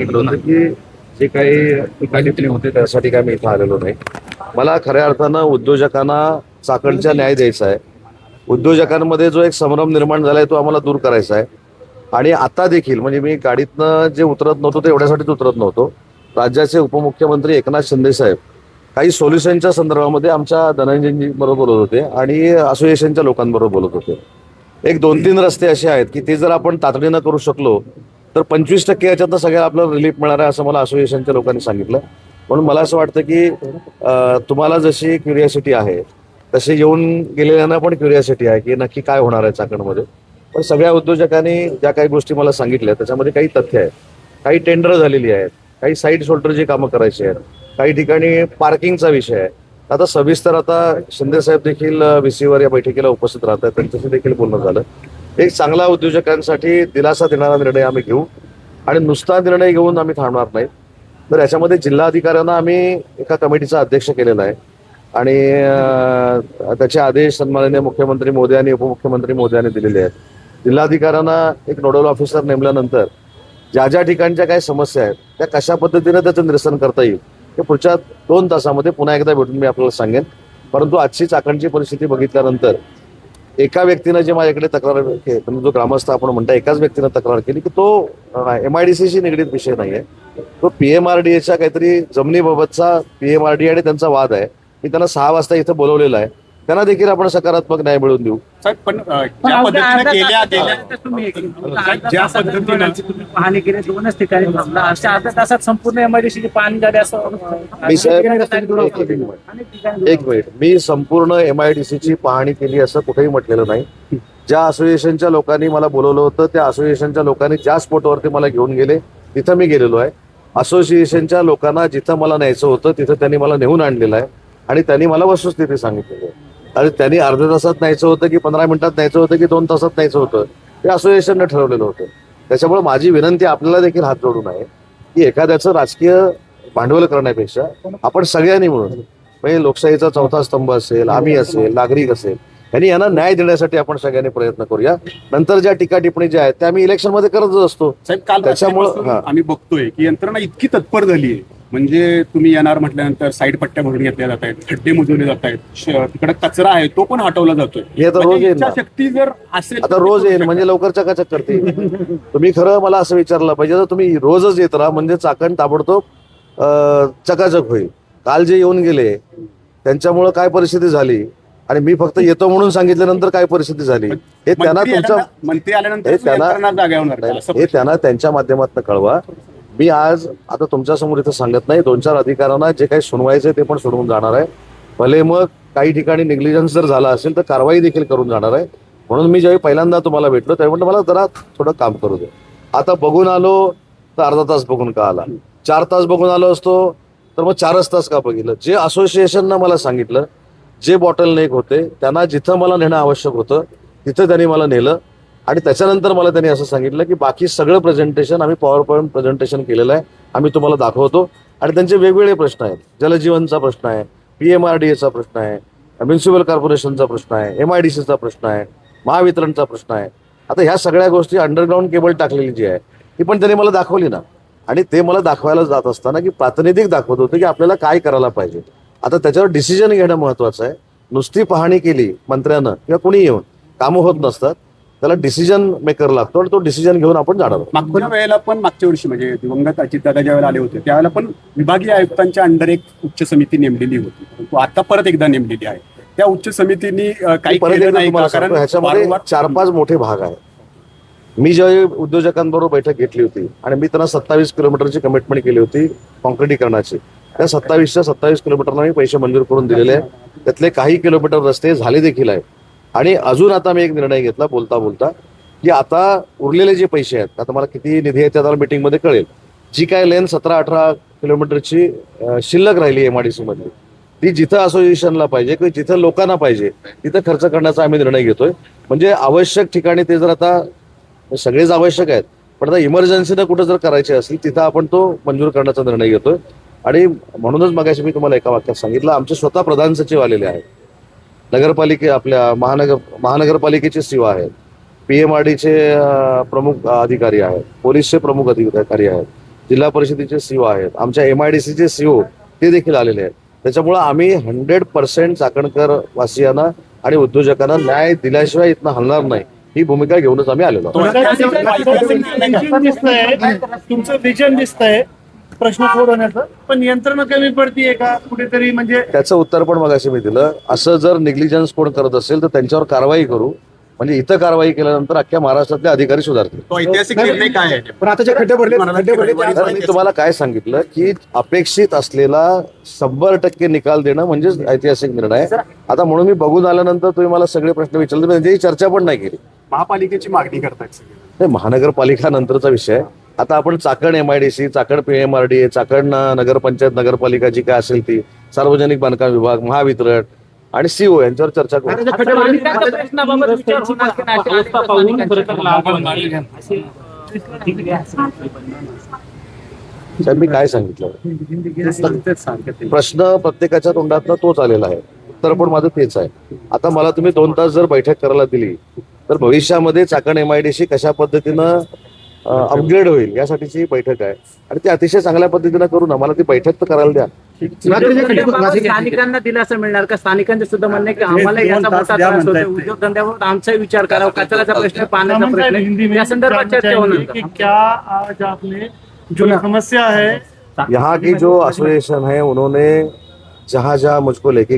होतं की जे काही टिप्पणी होते त्यासाठी काय मी इथं आलेलो नाही. मला खऱ्या अर्थानं उद्योजकांना चाकणचा न्याय द्यायचा आहे. उद्योजकांमध्ये जो एक संभ्रम निर्माण झालाय तो आम्हाला दूर करायचा आहे. आणि आता देखील म्हणजे मी गाडीतनं जे उतरत नव्हतो ते एवढ्यासाठीच उतरत नव्हतो. राज्याचे उपमुख्यमंत्री एकनाथ शिंदे साहेब काही सोल्युशनच्या संदर्भामध्ये आमच्या धनंजयजी बरोबर बोलत होते आणि असोसिएशनच्या लोकांबरोबर बोलत होते. एक 2-3 रस्ते असे आहेत की ते जर आपण तातडीनं करू शकलो तर 25% याच्यातनं सगळ्या आपल्याला रिलीफ मिळणार आहे असं मला असोसिएशनच्या लोकांनी सांगितलं. म्हणून मला असं वाटतं की तुम्हाला जशी क्युरियासिटी आहे तशी येऊन गेलेल्यांना पण क्युरियासिटी आहे की नक्की काय होणार आहे चाकणमध्ये. पण सगळ्या उद्योजकांनी ज्या काही गोष्टी मला सांगितल्या त्याच्यामध्ये काही तथ्य आहेत, काही टेंडर झालेली आहेत, काही साईड शोल्डरची कामं करायची आहेत, काही ठिकाणी पार्किंगचा विषय आहे. आता सविस्तर आता शिंदे साहेब देखील VC वर या बैठकीला उपस्थित राहतात, त्यांच्याशी देखील बोलणं झालं. एक चांगला उद्योजकांसाठी दिलासा देणारा निर्णय आम्ही घेऊ आणि नुसता निर्णय घेऊन आम्ही थांबणार नाही. तर याच्यामध्ये जिल्हाधिकाऱ्यांना आम्ही एका कमिटीचा अध्यक्ष केलेला आहे आणि त्याचे आदेश सन्माननीय मुख्यमंत्री मोदी आणि उपमुख्यमंत्री मोदी यांनी दिलेले आहेत. जिल्हाधिकाऱ्यांना एक नोडल ऑफिसर नेमल्यानंतर ज्या ज्या ठिकाणच्या काही समस्या आहेत त्या कशा पद्धतीने त्याचं निरसन करता येईल हे पुढच्या 2 तासामध्ये पुन्हा एकदा भेटून मी आपल्याला सांगेन. परंतु आजची चाकणची परिस्थिती बघितल्यानंतर एका व्यक्तीनं जे माझ्याकडे तक्रार म्हणजे जो ग्रामस्थ आपण म्हणता एकाच व्यक्तीनं तक्रार केली की तो MIDCशी निगडीत विषय नाही आहे. तो PMRDAच्या काहीतरी जमिनीबाबतचा PMRDA आणि त्यांचा वाद आहे. मी त्यांना 6 वाजता इथं बोलवलेलं आहे. त्यांना देखील आपण सकारात्मक न्याय मिळवून देऊ. पण ज्या पद्धतीने पाहणी केली 2च ठिकाणी अशा अर्ध्या तासात संपूर्ण MIDCची पाहणी झाली असं मी एक मिनिट मी संपूर्ण MIDCची पाहणी केली असं कुठेही म्हटलेलं नाही. ज्या असोसिएशनच्या लोकांनी मला बोलवलं होतं त्या असोसिएशनच्या लोकांनी ज्या स्पॉटवरती मला घेऊन गेले तिथं मी गेलेलो आहे. असोसिएशनच्या लोकांना जिथं मला न्यायचं होतं तिथं त्यांनी मला नेऊन आणलेलं आहे आणि त्यांनी मला वस्तुस्थिती सांगितलेली आहे. आणि त्यांनी अर्ध्या तासात न्यायचं होतं की 15 मिनिटात न्यायचं होतं की 2 तासात न्यायचं होतं ते असोसिएशननं ठरवलेलं होतं. त्याच्यामुळे माझी विनंती आपल्याला देखील हात जोडून आहे की एखाद्याचं राजकीय भांडवल करण्यापेक्षा आपण सगळ्यांनी मिळून म्हणजे लोकशाहीचा 4था स्तंभ असेल, आम्ही असेल, नागरिक असेल यांना न्याय देण्यासाठी आपण सगळ्यांनी प्रयत्न करूया. नंतर ज्या टीका टिप्पणी ज्या आहेत त्या आम्ही इलेक्शनमध्ये करतच असतो. साहेब काल त्याच्यामुळे आम्ही बघतोय की यंत्रणा इतकी तत्पर झाली आहे. म्हणजे तुम्ही येणार म्हटल्यानंतर साईड पट्ट्या भरून घेतल्या जात आहेत, खड्डे मोजवले जात आहेत, तिकडे कचरा आहे तो पण हटवला जातोय. हे तर रोज येईल शक्ती जर असेल आता रोज येईल म्हणजे लवकर चकाचक करते. तुम्ही खरं मला असं विचारलं पाहिजे तर तुम्ही रोजच येत राहा म्हणजे चाकण ताबडतोब चकाचक होईल. काल जे येऊन गेले त्यांच्यामुळे काय परिस्थिती झाली आणि मी फक्त येतो म्हणून सांगितल्यानंतर काय परिस्थिती झाली हे त्यांना तुमच्या मंत्री आल्यानंतर हे त्यांना त्यांच्या माध्यमातून कळवा. मी आज आता तुमच्या समोर इथं सांगत नाही. 2-4 अधिकाऱ्यांना जे काही सुनवायचे ते पण सोडवून जाणार आहे. भले मग काही ठिकाणी निग्लिजन्स जर झाला असेल तर कारवाई देखील करून जाणार आहे. म्हणून मी ज्यावेळी पहिल्यांदा तुम्हाला भेटलो त्यावेळी म्हटलं मला जरा थोडं काम करू दे. आता बघून आलो तर अर्धा तास बघून का आला, 4 तास बघून आलो असतो तर मग 4च तास का बघितलं. जे असोसिएशननं मला सांगितलं जे बॉटलनेक होते त्यांना जिथं मला नेणं आवश्यक होतं तिथं त्यांनी मला नेलं आणि त्याच्यानंतर मला त्यांनी असं सांगितलं की बाकी सगळं प्रेझेंटेशन आम्ही PowerPoint प्रेझेंटेशन केलेलं आहे, आम्ही तुम्हाला दाखवतो. आणि त्यांचे वेगवेगळे प्रश्न आहेत. जलजीवनचा प्रश्न आहे, PMRDAचा प्रश्न आहे, म्युन्सिपल कॉर्पोरेशनचा प्रश्न आहे, MIDCचा प्रश्न आहे, महावितरणचा प्रश्न आहे. आता ह्या सगळ्या गोष्टी अंडरग्राऊंड केबल टाकलेली जी आहे ती पण त्यांनी मला दाखवली ना. आणि ते मला दाखवायला जात असताना की प्रातिनिधिक दाखवत होते की आपल्याला काय करायला पाहिजे. आता त्याच्यावर डिसिजन घेणं महत्वाचं आहे. नुसती पाहणी केली मंत्र्यानं किंवा कुणी येऊन कामं होत नसतात. त्याला डिसिजन मेकर लागतो आणि तो डिसिजन घेऊन आपण जाणार. मागच्या वेळेला पण मागच्या वर्षी म्हणजे दिवंगत अजितदादा ज्या वेळेला आले होते त्यावेळेला पण विभागीय आयुक्तांच्या अंडर एक उच्च समिती नेमलेली होती. परंतु आता परत एकदा नेमलेली आहे. त्या उच्च समितीने काही केलं नाही कारण ह्याच्यामध्ये 4-5 मोठे भाग आहेत. मी ज्यावेळी उद्योजकांबरोबर बैठक घेतली होती आणि मी त्यांना 27 किलोमीटरची कमिटमेंट केली होती कॉन्क्रिटीकरणाची. त्या 27 किलोमीटरला मी पैसे मंजूर करून दिलेले आहेत. त्यातले काही किलोमीटर रस्ते झाले देखील आहेत. आणि अजून आता मी एक निर्णय घेतला बोलता बोलता की आता उरलेले जे पैसे आहेत आता मला किती निधी आहे त्या मीटिंगमध्ये कळेल. जी काय लेन 17-18 किलोमीटरची शिल्लक राहिली MIDC मध्ये ती जिथं असोसिएशनला पाहिजे किंवा जिथं लोकांना पाहिजे तिथं खर्च करण्याचा आम्ही निर्णय घेतोय. म्हणजे आवश्यक ठिकाणी ते जर आता सगळेच आवश्यक आहेत पण आता इमर्जन्सीनं कुठं जर करायचे असेल तिथं आपण तो मंजूर करण्याचा निर्णय घेतोय. आणि म्हणूनच मगाशी मी तुम्हाला एका वाक्यात सांगितलं आमचे स्वतः प्रधान सचिव आलेले आहेत, आपल्या महानगरपालिकेचे सीओ आहेत, PMRDचे प्रमुख अधिकारी आहेत, पोलीसचे प्रमुख अधिकारी आहेत, जिल्हा परिषदेचे सीओ आहेत, आमच्या MIDCचे सीओ ते देखील आलेले आहेत. त्याच्यामुळे आम्ही 100% चाकणकर वासियांना आणि उद्योजकांना न्याय दिल्याशिवाय इथनं हलणार नाही ही भूमिका घेऊनच आम्ही आलेलो आहोत. तुमचं विजन दिसतंय प्रश्न सोडवण्याचं, पण यंत्रणा कमी पडतीये का कुठेतरी? म्हणजे त्याचं उत्तर पण मगाशी मी दिलं. असं जर निग्लिजन्स कोण करत असेल तर त्यांच्यावर कारवाई करू. म्हणजे इथं कारवाई केल्यानंतर अख्ख्या महाराष्ट्रातले अधिकारी सुधारतील. तो ऐतिहासिक निर्णय काय आहे? पण आता जे खड्डे भरले तर मी तुम्हाला काय सांगितलं की अपेक्षित असलेला 100% निकाल देणं म्हणजेच ऐतिहासिक निर्णय आहे. आता म्हणून मी बघून आल्यानंतर तुम्ही मला सगळे प्रश्न विचारले, म्हणजे चर्चा पण नाही केली. महापालिकेची मागणी करतायत सगळे. ते महानगरपालिका नंतरचा विषय आहे. आता आपण चाकण MIDC, चाकण PMRDA, चाकण नगरपंचायत नगरपालिका जी काय असेल ती, सार्वजनिक बांधकाम विभाग, महावितरण आणि CO यांच्यावर चर्चा करू. स्थानिकांच्या प्रश्नाबाबत विचार होणार की नाही? अवस्था पाहून साहेब मी काय सांगितलं, प्रश्न प्रत्येकाच्या तोंडातनं तोच आलेला आहे, उत्तर पण माझं तेच आहे. आता मला तुम्ही 2 तास जर बैठक करायला दिली तर भविष्यामध्ये चाकण MIDC कशा पद्धतीनं अपग्रेड होईल यासाठीची बैठक आहे आणि ती अतिशय चांगल्या पद्धतीनं करू ना. मला ती बैठक तर करायला द्या. स्थानिकांना दिलासा मिळणार का? स्थानिकांचे सुद्धा म्हणणं आहे की आम्हाला याचा मोठा त्रास होतो, उद्योगधंद्यावर आमचा विचार करावा, कचऱ्याचा प्रश्न, पाण्याचा प्रश्न, या संदर्भात चर्चा होणार का? क्या आज आपने जो समस्या है यहाँ की जो एसोसिएशन है उन्होंने जहाँ जहाँ मुझको लेके